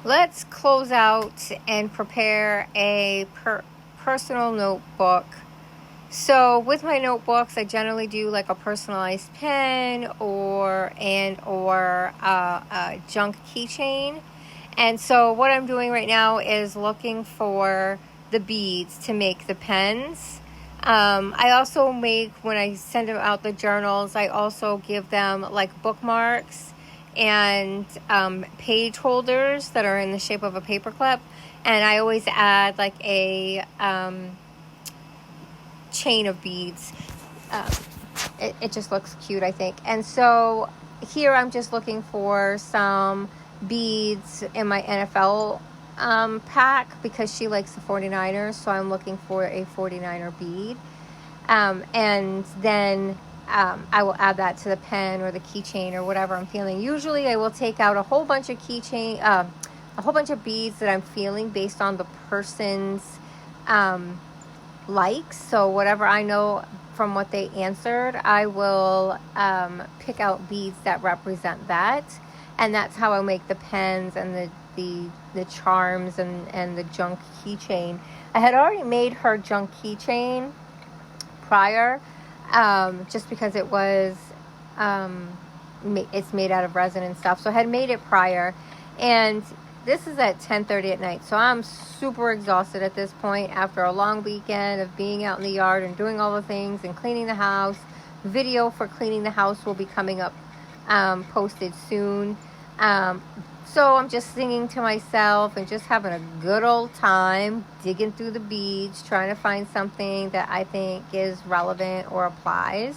let's close out and prepare a personal notebook. So with my notebooks, I generally do like a personalized pen or a junk keychain. And so what I'm doing right now is looking for the beads to make the pens. I also make, when I send them out the journals, I also give them like bookmarks and page holders that are in the shape of a paperclip. And I always add like a chain of beads. Um, it just looks cute, I think. And so here I'm just looking for some beads in my NFL pack because she likes the 49ers. So I'm looking for a 49er bead. And then I will add that to the pen or the keychain or whatever I'm feeling. Usually I will take out a whole bunch of a whole bunch of beads that I'm feeling based on the person's likes. So whatever I know from what they answered, I will pick out beads that represent that. And that's how I make the pens and the charms and the junk keychain. I had already made her junk keychain prior, just because it was it's made out of resin and stuff. So I had made it prior, and this is at 10:30 at night. So I'm super exhausted at this point after a long weekend of being out in the yard and doing all the things and cleaning the house. Video for cleaning the house will be coming up, posted soon. So I'm just singing to myself and just having a good old time, digging through the beads, trying to find something that I think is relevant or applies.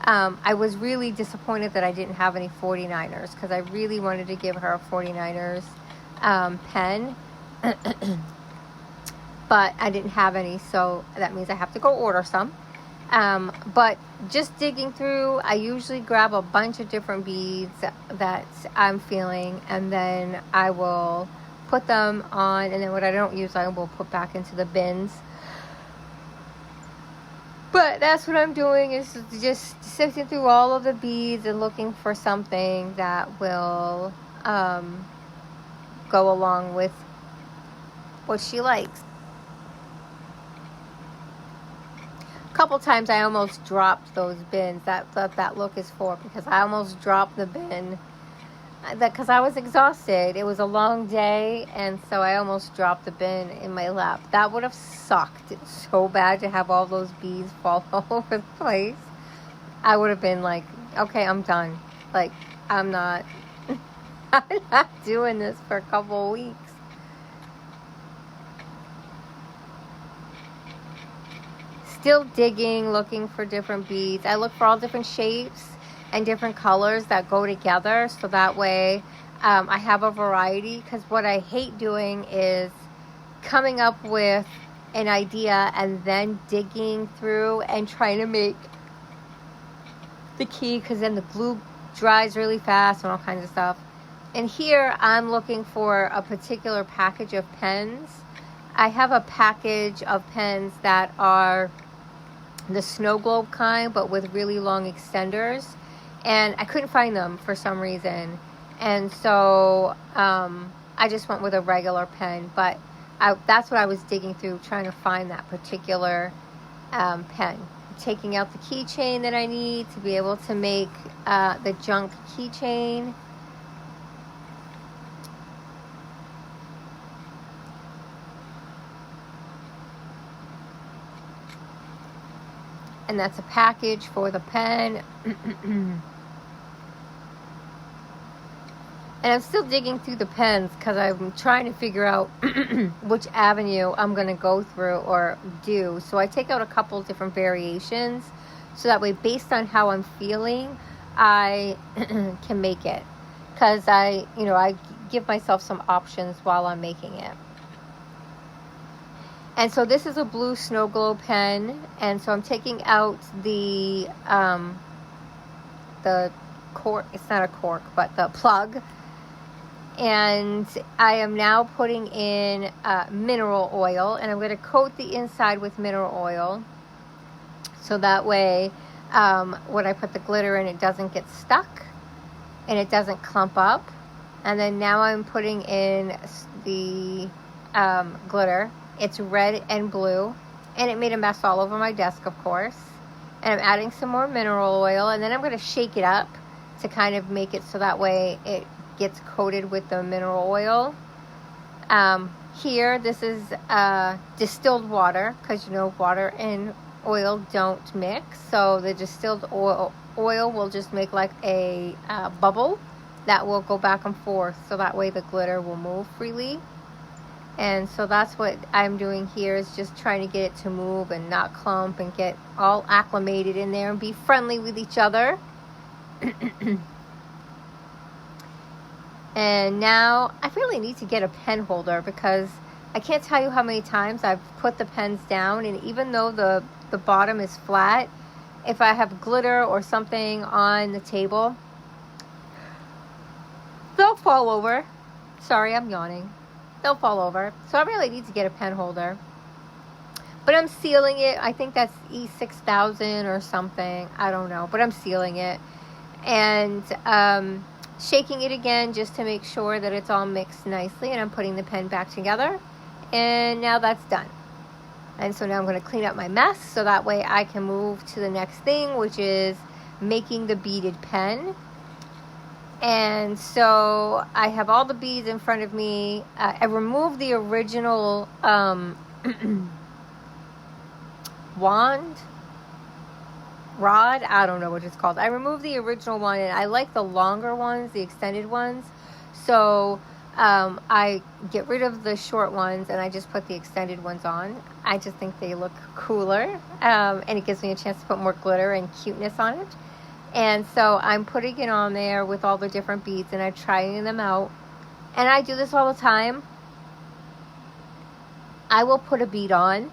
I was really disappointed that I didn't have any 49ers because I really wanted to give her a 49ers pen. But I didn't have any, so that means I have to go order some. But just digging through, I usually grab a bunch of different beads that I'm feeling, and then I will put them on, and then what I don't use I will put back into the bins. But that's what I'm doing, is just sifting through all of the beads and looking for something that will go along with what she likes. Couple times I almost dropped those bins. That look is for, because I almost dropped the bin because I was exhausted. It was a long day, and so I almost dropped the bin in my lap. That would have sucked so bad to have all those beads fall all over the place. I would have been like, okay, I'm done. Like, I'm not doing this for a couple of weeks. Still digging, looking for different beads. I look for all different shapes and different colors that go together, so that way I have a variety. Because what I hate doing is coming up with an idea and then digging through and trying to make the key, because then the glue dries really fast and all kinds of stuff. And here I'm looking for a particular package of pens. I have a package of pens that are the snow globe kind, but with really long extenders, and I couldn't find them for some reason, and so I just went with a regular pen. But that's what I was digging through, trying to find that particular pen. Taking out the keychain that I need to be able to make the junk keychain. And that's a package for the pen. And I'm still digging through the pens because I'm trying to figure out which avenue I'm going to go through or do. So I take out a couple different variations, so that way, based on how I'm feeling, I can make it. Because I give myself some options while I'm making it. And so this is a blue snow globe pen, and so I'm taking out the cork. It's not a cork, but the plug. And I am now putting in mineral oil, and I'm going to coat the inside with mineral oil, so that way when I put the glitter in, it doesn't get stuck and it doesn't clump up. And then now I'm putting in the glitter. It's red and blue. And it made a mess all over my desk, of course. And I'm adding some more mineral oil. And then I'm going to shake it up to kind of make it so that way it gets coated with the mineral oil. Here, this is distilled water, because you know water and oil don't mix. So the distilled oil will just make like a bubble that will go back and forth, so that way the glitter will move freely. And so that's what I'm doing here, is just trying to get it to move and not clump and get all acclimated in there and be friendly with each other. And now I really need to get a pen holder, because I can't tell you how many times I've put the pens down, and even though the bottom is flat, if I have glitter or something on the table, they'll fall over. Sorry, I'm yawning. They'll fall over. So I really need to get a pen holder. But I'm sealing it. I think that's E6000 or something. I don't know. But I'm sealing it. And shaking it again just to make sure that it's all mixed nicely. And I'm putting the pen back together. And now that's done. And so now I'm going to clean up my mess, so that way I can move to the next thing, which is making the beaded pen. And so I have all the beads in front of me. I removed the original wand, rod, I don't know what it's called. I removed the original one, and I like the longer ones, the extended ones. So I get rid of the short ones, and I just put the extended ones on. I just think they look cooler, and it gives me a chance to put more glitter and cuteness on it. And so I'm putting it on there with all the different beads, and I'm trying them out. And I do this all the time. I will put a bead on,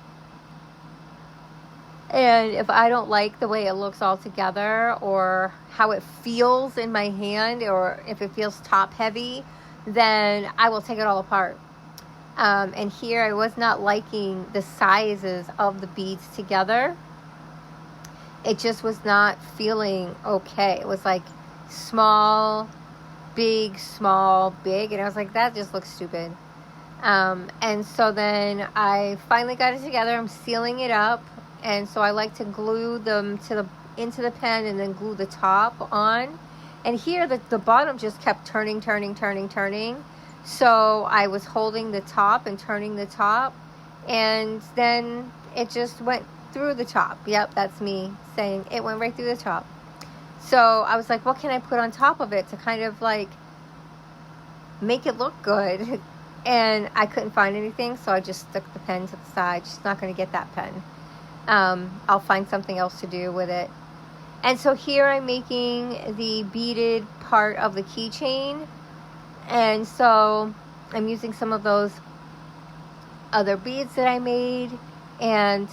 and if I don't like the way it looks all together, or how it feels in my hand, or if it feels top heavy, then I will take it all apart. And here I was not liking the sizes of the beads together. It just was not feeling okay. It was like small, big, small, big. And I was like, that just looks stupid. And so then I finally got it together. I'm sealing it up. And so I like to glue them into the pen and then glue the top on. And here the bottom just kept turning. So I was holding the top and turning the top. And then it just went through the top. Yep, that's me saying it went right through the top. So I was like, what can I put on top of it to kind of like make it look good? And I couldn't find anything, so I just stuck the pen to the side. She's not going to get that pen. I'll find something else to do with it. And so here I'm making the beaded part of the keychain. And so I'm using some of those other beads that I made, and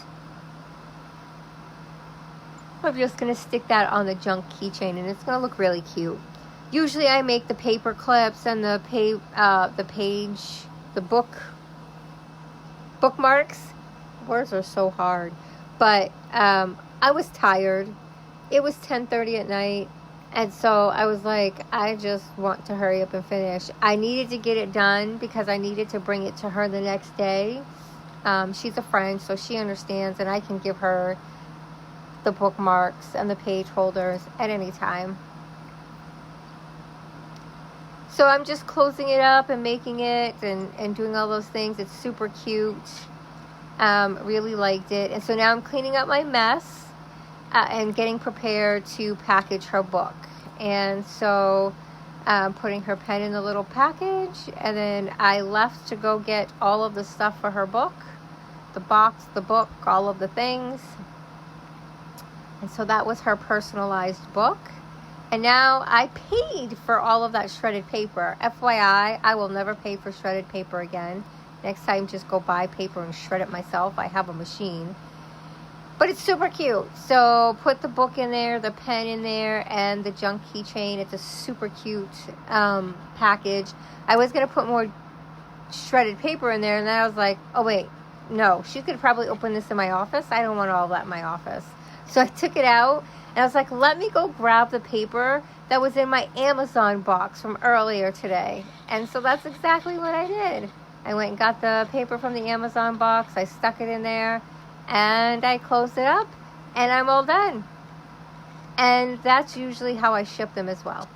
I'm just going to stick that on the junk keychain, and it's going to look really cute. Usually I make the paper clips and the bookmarks. Words are so hard. But I was tired. It was 10:30 at night, and so I was like, I just want to hurry up and finish. I needed to get it done because I needed to bring it to her the next day. She's a friend, so she understands, and I can give her the bookmarks and the page holders at any time. So I'm just closing it up and making it and doing all those things. It's super cute. Really liked it. And so now I'm cleaning up my mess and getting prepared to package her book. And so putting her pen in the little package, and then I left to go get all of the stuff for her book, the box, the book, all of the things. And so that was her personalized book. And now I paid for all of that shredded paper. FYI, I will never pay for shredded paper again. Next time, just go buy paper and shred it myself. I have a machine. But it's super cute. So put the book in there, the pen in there, and the junk keychain. It's a super cute package. I was going to put more shredded paper in there, and then I was like, oh wait, no. She's going to probably open this in my office. I don't want all that in my office. So I took it out, and I was like, let me go grab the paper that was in my Amazon box from earlier today. And so that's exactly what I did. I went and got the paper from the Amazon box, I stuck it in there, and I closed it up, and I'm all done. And that's usually how I ship them as well.